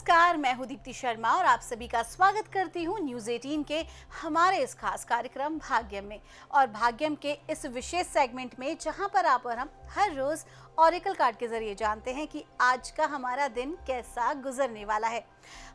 नमस्कार, मैं हूं दीप्ति शर्मा और आप सभी का स्वागत करती हूं न्यूज़ 18 के हमारे इस खास कार्यक्रम भाग्यम में। और भाग्यम के इस विशेष सेगमेंट में जहां पर आप और हम हर रोज ऑरेकल कार्ड के जरिए जानते हैं कि आज का हमारा दिन कैसा गुजरने वाला है।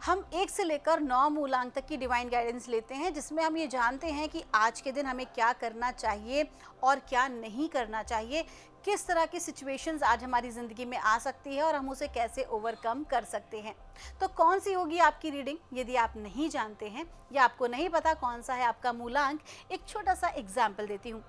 हम 1 से लेकर 9 मूलांक तक की डिवाइन गाइडेंस लेते हैं, जिसमें हम ये जानते हैं कि आज के दिन हमें क्या करना चाहिए और क्या नहीं करना चाहिए, किस तरह की सिचुएशंस आज हमारी ज़िंदगी में आ सकती है और हम उसे कैसे ओवरकम कर सकते हैं। तो कौन सी होगी आपकी रीडिंग, यदि आप नहीं जानते हैं या आपको नहीं पता कौन सा है आपका मूलांक, एक छोटा सा एग्जाम्पल देती हूँ।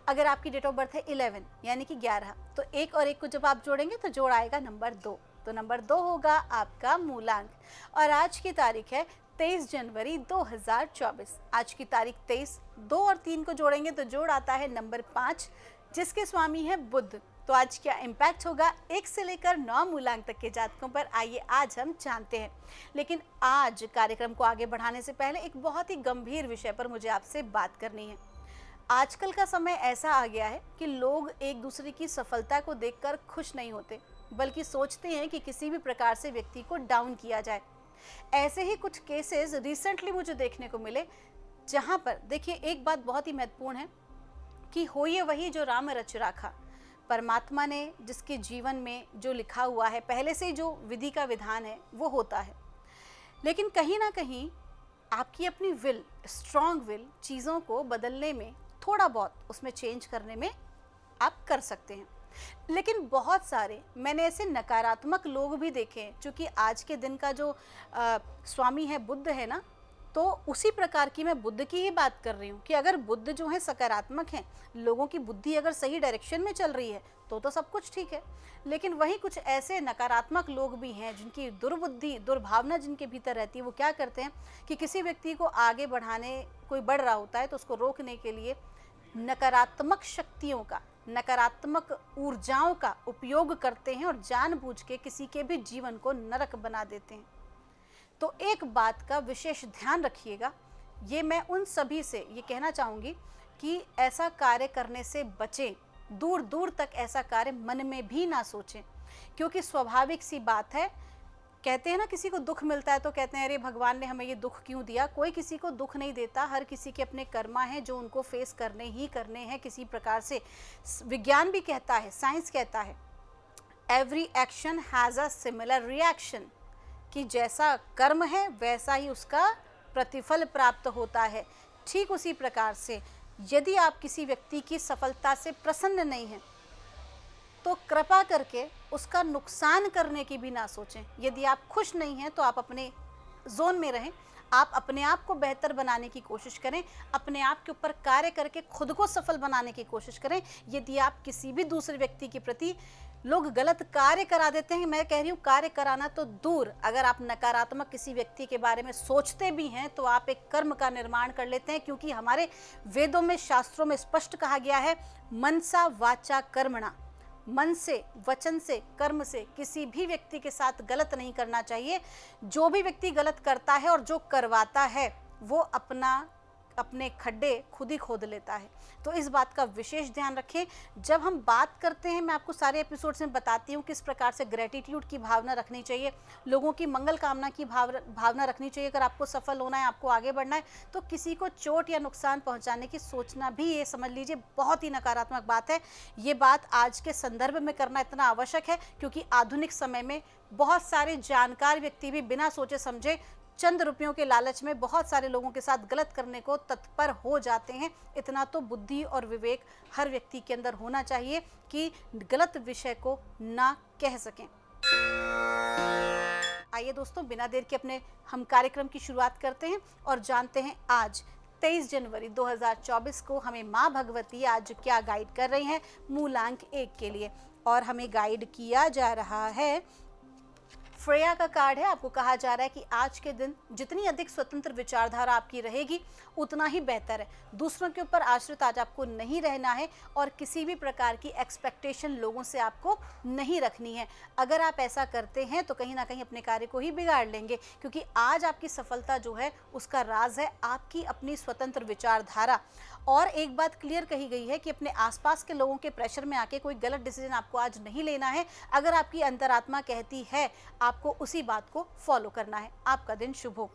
अगर आपकी डेट ऑफ बर्थ है 11 यानी कि 11, तो 1 और 1 को जब आप जोड़ेंगे तो जोड़ आएगा नंबर 2, तो नंबर 2 होगा आपका मूलांक। और आज की तारीख है 23 जनवरी 2024। आज की तारीख 23, 2 और 3 को जोड़ेंगे तो जोड़ आता है नंबर 5, जिसके स्वामी है बुध। तो आज क्या इम्पैक्ट होगा 1 से लेकर 9 मूलांक तक के जातकों पर, आइए आज हम जानते हैं। लेकिन आज कार्यक्रम को आगे बढ़ाने से पहले एक बहुत ही गंभीर विषय पर मुझे आपसे बात करनी है। आजकल का समय ऐसा आ गया है कि लोग एक दूसरे की सफलता को देखकर खुश नहीं होते, बल्कि सोचते हैं कि किसी भी प्रकार से व्यक्ति को डाउन किया जाए। ऐसे ही कुछ केसेस रिसेंटली मुझे देखने को मिले, जहां पर देखिए एक बात बहुत ही महत्वपूर्ण है कि होइए वही जो राम रच राखा। परमात्मा ने जिसके जीवन में जो लिखा हुआ है, पहले से जो विधि का विधान है वो होता है। लेकिन कहीं ना कहीं आपकी अपनी विल, स्ट्रॉन्ग विल, चीज़ों को बदलने में, थोड़ा बहुत उसमें चेंज करने में आप कर सकते हैं। लेकिन बहुत सारे मैंने ऐसे नकारात्मक लोग भी देखे हैं, क्योंकि आज के दिन का जो स्वामी है बुध है ना, तो उसी प्रकार की मैं बुद्ध की ही बात कर रही हूँ कि अगर बुद्ध जो है सकारात्मक हैं, लोगों की बुद्धि अगर सही डायरेक्शन में चल रही है तो सब कुछ ठीक है। लेकिन वहीं कुछ ऐसे नकारात्मक लोग भी हैं जिनकी दुर्बुद्धि, दुर्भावना जिनके भीतर रहती है। वो क्या करते हैं कि किसी व्यक्ति को आगे बढ़ाने, कोई बढ़ रहा होता है तो उसको रोकने के लिए नकारात्मक शक्तियों का, नकारात्मक ऊर्जाओं का उपयोग करते हैं और जानबूझ के किसी के भी जीवन को नरक बना देते हैं। तो एक बात का विशेष ध्यान रखिएगा, ये मैं उन सभी से ये कहना चाहूँगी कि ऐसा कार्य करने से बचें, दूर दूर तक ऐसा कार्य मन में भी ना सोचें। क्योंकि स्वाभाविक सी बात है, कहते हैं ना किसी को दुख मिलता है तो कहते हैं अरे भगवान ने हमें ये दुख क्यों दिया। कोई किसी को दुख नहीं देता, हर किसी के अपने कर्मा हैं जो उनको फेस करने ही करने हैं किसी प्रकार से। विज्ञान भी कहता है, साइंस कहता है, every action has a similar reaction, कि जैसा कर्म है वैसा ही उसका प्रतिफल प्राप्त होता है। ठीक उसी प्रकार से यदि आप किसी व्यक्ति की सफलता से प्रसन्न नहीं हैं तो कृपा करके उसका नुकसान करने की भी ना सोचें। यदि आप खुश नहीं हैं तो आप अपने जोन में रहें, आप अपने आप को बेहतर बनाने की कोशिश करें, अपने आप के ऊपर कार्य करके खुद को सफल बनाने की कोशिश करें। यदि आप किसी भी दूसरे व्यक्ति के प्रति, लोग गलत कार्य करा देते हैं, मैं कह रही हूँ कार्य कराना तो दूर, अगर आप नकारात्मक किसी व्यक्ति के बारे में सोचते भी हैं तो आप एक कर्म का निर्माण कर लेते हैं। क्योंकि हमारे वेदों में, शास्त्रों में स्पष्ट कहा गया है, मनसा वाचा कर्मणा, मन से, वचन से, कर्म से किसी भी व्यक्ति के साथ गलत नहीं करना चाहिए। जो भी व्यक्ति गलत करता है और जो करवाता है वो अपने खड्डे खुद ही खोद लेता है। तो इस बात का विशेष ध्यान रखें। जब हम बात करते हैं, मैं आपको सारे एपिसोड्स में बताती हूँ किस प्रकार से ग्रेटिट्यूड की भावना रखनी चाहिए, लोगों की मंगल कामना की भावना रखनी चाहिए। अगर आपको सफल होना है, आपको आगे बढ़ना है, तो किसी को चोट या नुकसान पहुँचाने की सोचना भी, ये समझ लीजिए, बहुत ही नकारात्मक बात है। ये बात आज के संदर्भ में करना इतना आवश्यक है क्योंकि आधुनिक समय में बहुत सारे जानकार व्यक्ति भी बिना सोचे समझे चंद रुपयों के लालच में बहुत सारे लोगों के साथ गलत करने को तत्पर हो जाते हैं। इतना तो बुद्धि और विवेक हर व्यक्ति के अंदर होना चाहिए कि गलत विषय को ना कह सकें। आइए दोस्तों, बिना देर के अपने हम कार्यक्रम की शुरुआत करते हैं और जानते हैं आज 23 जनवरी 2024 को हमें माँ भगवती आज क्या गाइड कर रही हैं मूलांक 1 के लिए। और हमें गाइड किया जा रहा है, फ्रेया का कार्ड है। आपको कहा जा रहा है कि आज के दिन जितनी अधिक स्वतंत्र विचारधारा आपकी रहेगी उतना ही बेहतर है। दूसरों के ऊपर आश्रित आज आपको नहीं रहना है और किसी भी प्रकार की एक्सपेक्टेशन लोगों से आपको नहीं रखनी है। अगर आप ऐसा करते हैं तो कहीं ना कहीं अपने कार्य को ही बिगाड़ लेंगे, क्योंकि आज आपकी सफलता जो है उसका राज है आपकी अपनी स्वतंत्र विचारधारा। और एक बात क्लियर कही गई है कि अपने आसपास के लोगों के प्रेशर में आके कोई गलत डिसीजन आपको आज नहीं लेना है। अगर आपकी अंतरात्मा कहती है, आपको उसी बात को फॉलो करना है। आपका दिन शुभ हो।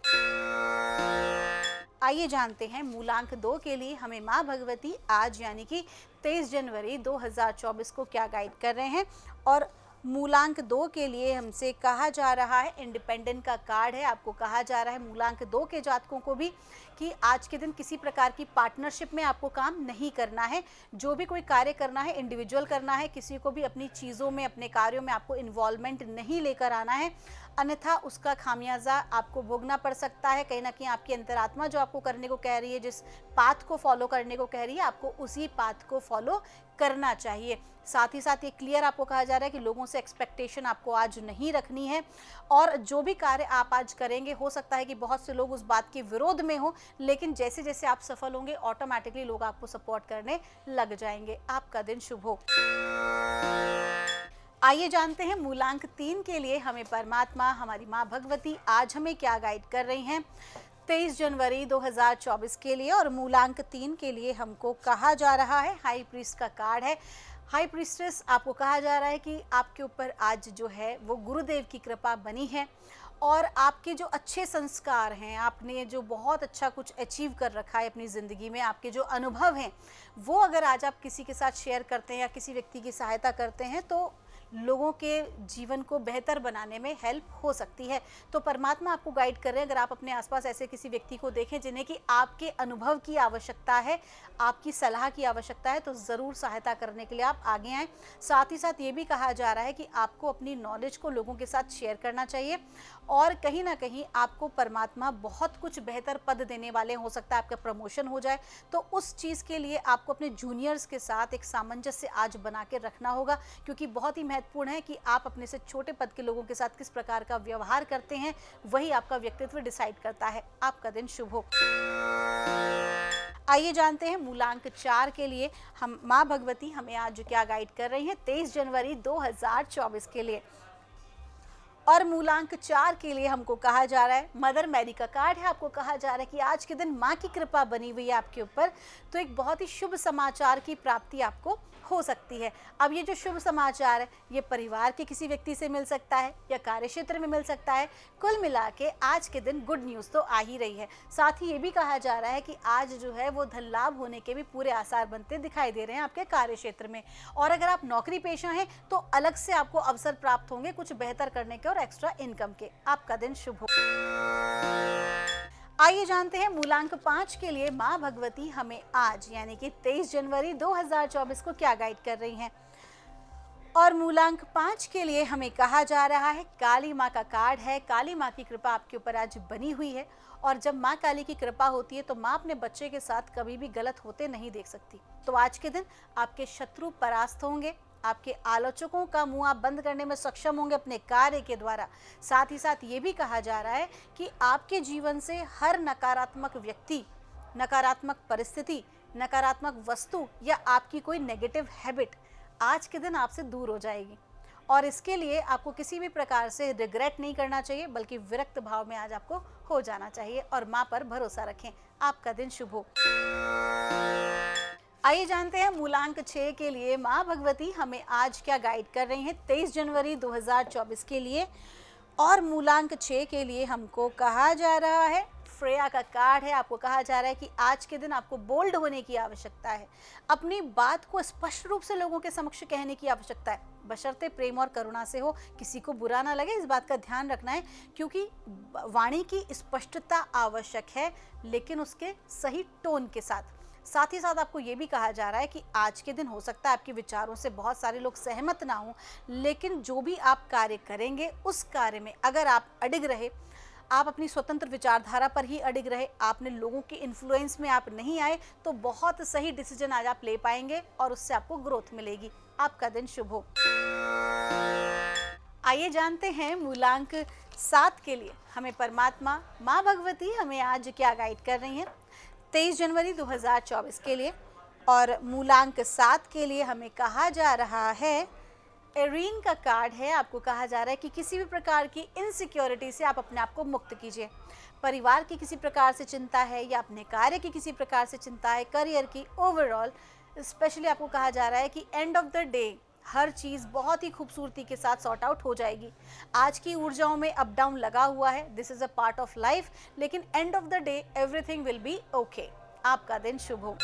आइए जानते हैं मूलांक 2 के लिए हमें माँ भगवती आज यानी कि 23 जनवरी 2024 को क्या गाइड कर रहे हैं। और मूलांक 2 के लिए हमसे कहा जा रहा है, इंडिपेंडेंट का कार्ड है। आपको कहा जा रहा है मूलांक 2 के जातकों को भी कि आज के दिन किसी प्रकार की पार्टनरशिप में आपको काम नहीं करना है। जो भी कोई कार्य करना है इंडिविजुअल करना है, किसी को भी अपनी चीज़ों में, अपने कार्यों में आपको इन्वॉल्वमेंट नहीं लेकर आना है, अन्यथा उसका खामियाजा आपको भोगना पड़ सकता है। कहीं ना कहीं आपकी अंतरात्मा जो आपको करने को कह रही है, जिस पाथ को फॉलो करने को कह रही है, आपको उसी पाथ को फॉलो करना चाहिए। साथ ही साथ ये क्लियर आपको कहा जा रहा है कि लोगों से एक्सपेक्टेशन आपको आज नहीं रखनी है। और जो भी कार्य आप आज करेंगे, हो सकता है कि बहुत से लोग उस बात के विरोध में हो, लेकिन जैसे जैसे आप सफल होंगे ऑटोमेटिकली लोग आपको सपोर्ट करने लग जाएंगे। आपका दिन शुभ हो। आइए जानते हैं मूलांक 3 के लिए हमें परमात्मा, हमारी माँ भगवती आज हमें क्या गाइड कर रही हैं 23 जनवरी 2024 के लिए। और मूलांक 3 के लिए हमको कहा जा रहा है, हाई प्रीस्ट का कार्ड है। हाई प्रीस्टेस, आपको कहा जा रहा है कि आपके ऊपर आज जो है वो गुरुदेव की कृपा बनी है और आपके जो अच्छे संस्कार हैं, आपने जो बहुत अच्छा कुछ अचीव कर रखा है अपनी ज़िंदगी में, आपके जो अनुभव हैं वो अगर आज आप किसी के साथ शेयर करते हैं या किसी व्यक्ति की सहायता करते हैं तो लोगों के जीवन को बेहतर बनाने में हेल्प हो सकती है। तो परमात्मा आपको गाइड कर रहे हैं, अगर आप अपने आसपास ऐसे किसी व्यक्ति को देखें जिन्हें कि आपके अनुभव की आवश्यकता है, आपकी सलाह की आवश्यकता है, तो ज़रूर सहायता करने के लिए आप आगे आएँ। साथ ही साथ ये भी कहा जा रहा है कि आपको अपनी नॉलेज को लोगों के साथ शेयर करना चाहिए और कहीं ना कहीं आपको परमात्मा बहुत कुछ बेहतर पद देने वाले, हो सकता है आपका प्रमोशन हो जाए, तो उस चीज़ के लिए आपको अपने जूनियर्स के साथ एक सामंजस्य आज बना के रखना होगा, क्योंकि बहुत ही महत्वपूर्ण है कि आप अपने से छोटे पद के लोगों के साथ किस प्रकार का व्यवहार करते हैं, वही आपका व्यक्तित्व डिसाइड करता है। आपका दिन शुभ हो। आइए जानते हैं मूलांक 4 के लिए हम माँ भगवती हमें आज क्या गाइड कर रही हैं 23 जनवरी 2024 के लिए। और मूलांक 4 के लिए हमको कहा जा रहा है, मदर मैरी का कार्ड है। आपको कहा जा रहा है कि आज के दिन माँ की कृपा बनी हुई है आपके ऊपर, तो एक बहुत ही शुभ समाचार की प्राप्ति आपको हो सकती है। अब ये जो शुभ समाचार है ये परिवार के किसी व्यक्ति से मिल सकता है या कार्य क्षेत्र में मिल सकता है। कुल मिला के आज के दिन गुड न्यूज़ तो आ ही रही है। साथ ही ये भी कहा जा रहा है कि आज जो है वो धन लाभ होने के भी पूरे आसार बनते दिखाई दे रहे हैं आपके कार्य क्षेत्र में। और अगर आप नौकरी पेशा हैं तो अलग से आपको अवसर प्राप्त होंगे कुछ बेहतर करने के और एक्स्ट्रा इनकम के। आपका दिन शुभ हो। आइए जानते हैं मूलांक 5 के लिए माँ भगवती हमें आज यानी कि 23 जनवरी 2024 को क्या गाइड कर रही हैं। और मूलांक 5 के लिए हमें कहा जा रहा है, काली माँ का कार्ड है। काली माँ की कृपा आपके ऊपर आज बनी हुई है और जब माँ काली की कृपा होती है तो माँ अपने बच्चे के साथ कभी भी गलत होते नहीं देख सकती। तो आज के दिन आपके शत्रु परास्त होंगे, आपके आलोचकों का मुंह आप बंद करने में सक्षम होंगे अपने कार्य के द्वारा। साथ ही साथ ये भी कहा जा रहा है कि आपके जीवन से हर नकारात्मक व्यक्ति, नकारात्मक परिस्थिति, नकारात्मक वस्तु या आपकी कोई नेगेटिव हैबिट आज के दिन आपसे दूर हो जाएगी। और इसके लिए आपको किसी भी प्रकार से रिग्रेट नहीं करना चाहिए, बल्कि विरक्त भाव में आज आपको हो जाना चाहिए और माँ पर भरोसा रखें। आपका दिन शुभ हो। आइए जानते हैं मूलांक 6 के लिए माँ भगवती हमें आज क्या गाइड कर रही हैं 23 जनवरी 2024 के लिए। और मूलांक 6 के लिए हमको कहा जा रहा है, फ्रेया का कार्ड है। आपको कहा जा रहा है कि आज के दिन आपको बोल्ड होने की आवश्यकता है, अपनी बात को स्पष्ट रूप से लोगों के समक्ष कहने की आवश्यकता है, बशर्ते प्रेम और करुणा से हो, किसी को बुरा ना लगे, इस बात का ध्यान रखना है। क्योंकि वाणी की स्पष्टता आवश्यक है, लेकिन उसके सही टोन के साथ। साथ ही साथ आपको ये भी कहा जा रहा है कि आज के दिन हो सकता है आपके विचारों से बहुत सारे लोग सहमत ना हों, लेकिन जो भी आप कार्य करेंगे उस कार्य में अगर आप अडिग रहे, आप अपनी स्वतंत्र विचारधारा पर ही अडिग रहे, आपने लोगों के इन्फ्लुएंस में आप नहीं आए, तो बहुत सही डिसीजन आज आप ले पाएंगे और उससे आपको ग्रोथ मिलेगी। आपका दिन शुभ हो। आइए जानते हैं मूलांक 7 के लिए हमें परमात्मा माँ भगवती हमें आज क्या गाइड कर रही हैं 23 जनवरी 2024 के लिए। और मूलांक 7 के लिए हमें कहा जा रहा है, एरीन का कार्ड है। आपको कहा जा रहा है कि किसी भी प्रकार की इनसिक्योरिटी से आप अपने आप को मुक्त कीजिए। परिवार की किसी प्रकार से चिंता है या अपने कार्य की किसी प्रकार से चिंता है, करियर की ओवरऑल, स्पेशली आपको कहा जा रहा है कि एंड ऑफ द डे हर चीज़ बहुत ही खूबसूरती के साथ सॉर्ट आउट हो जाएगी। आज की ऊर्जाओं में अप डाउन लगा हुआ है, this is a part of life, लेकिन end of the day everything will be okay. आपका दिन शुभ हो।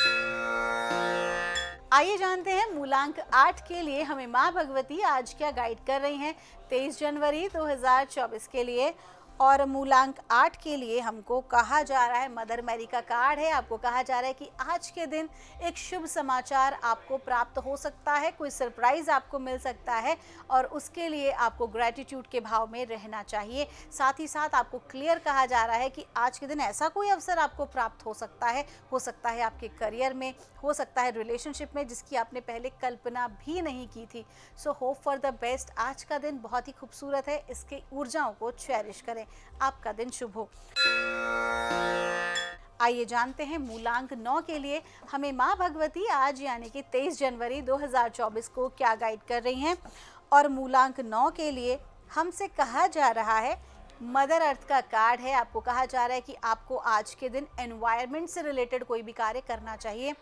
आइए जानते हैं मूलांक 8 के लिए हमें माँ भगवती आज क्या गाइड कर रही हैं 23 जनवरी 2024 के लिए। और मूलांक 8 के लिए हमको कहा जा रहा है, मदर मैरी का कार्ड है, आपको कहा जा रहा है कि आज के दिन एक शुभ समाचार आपको प्राप्त हो सकता है, कोई सरप्राइज आपको मिल सकता है और उसके लिए आपको ग्रैटिट्यूड के भाव में रहना चाहिए। साथ ही साथ आपको क्लियर कहा जा रहा है कि आज के दिन ऐसा कोई अवसर आपको प्राप्त हो सकता है आपके करियर में, हो सकता है रिलेशनशिप में, जिसकी आपने पहले कल्पना भी नहीं की थी। So hope for the best. आज का दिन बहुत ही खूबसूरत है, इसकी ऊर्जाओं को चेरिश करें। आपका दिन शुभ हो। आइए जानते हैं मूलांक 9 के लिए हमें माँ भगवती आज यानी कि 23 जनवरी 2024 को क्या गाइड कर रही हैं। और मूलांक 9 के लिए हमसे कहा जा रहा है, मदर अर्थ का कार्ड है, आपको कहा जा रहा है कि आपको आज के दिन एनवायरनमेंट से रिलेटेड कोई भी कार्य करना चाहिए।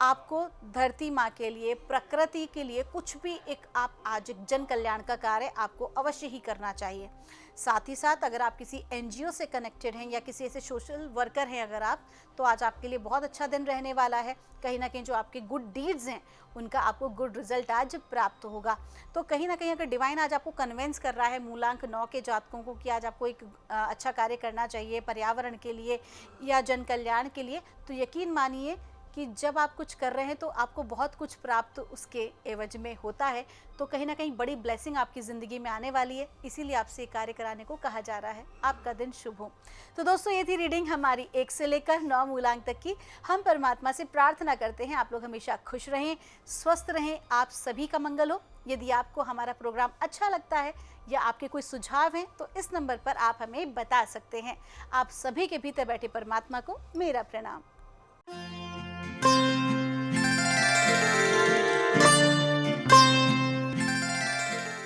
आपको धरती माँ के लिए, प्रकृति के लिए कुछ भी आप आज एक जन कल्याण का कार्य आपको अवश्य ही करना चाहिए। साथ ही साथ अगर आप किसी एनजीओ से कनेक्टेड हैं या किसी ऐसे सोशल वर्कर हैं अगर आप, तो आज आपके लिए बहुत अच्छा दिन रहने वाला है। कहीं ना कहीं जो आपके गुड डीड्स हैं उनका आपको गुड रिजल्ट आज प्राप्त होगा। तो कहीं ना कहीं अगर डिवाइन आज आपको कन्विंस कर रहा है मूलांक 9 के जातकों को कि आज आपको एक अच्छा कार्य करना चाहिए पर्यावरण के लिए या जन कल्याण के लिए, तो यकीन मानिए कि जब आप कुछ कर रहे हैं तो आपको बहुत कुछ प्राप्त उसके एवज में होता है। तो कहीं ना कहीं बड़ी ब्लेसिंग आपकी ज़िंदगी में आने वाली है, इसीलिए आपसे कार्य कराने को कहा जा रहा है। आपका दिन शुभ हो। तो दोस्तों, ये थी रीडिंग हमारी 1 से लेकर 9 मूलांक तक की। हम परमात्मा से प्रार्थना करते हैं आप लोग हमेशा खुश रहें, स्वस्थ रहें, आप सभी का मंगल हो। यदि आपको हमारा प्रोग्राम अच्छा लगता है या आपके कोई सुझाव हैं तो इस नंबर पर आप हमें बता सकते हैं। आप सभी के भीतर बैठे परमात्मा को मेरा प्रणाम।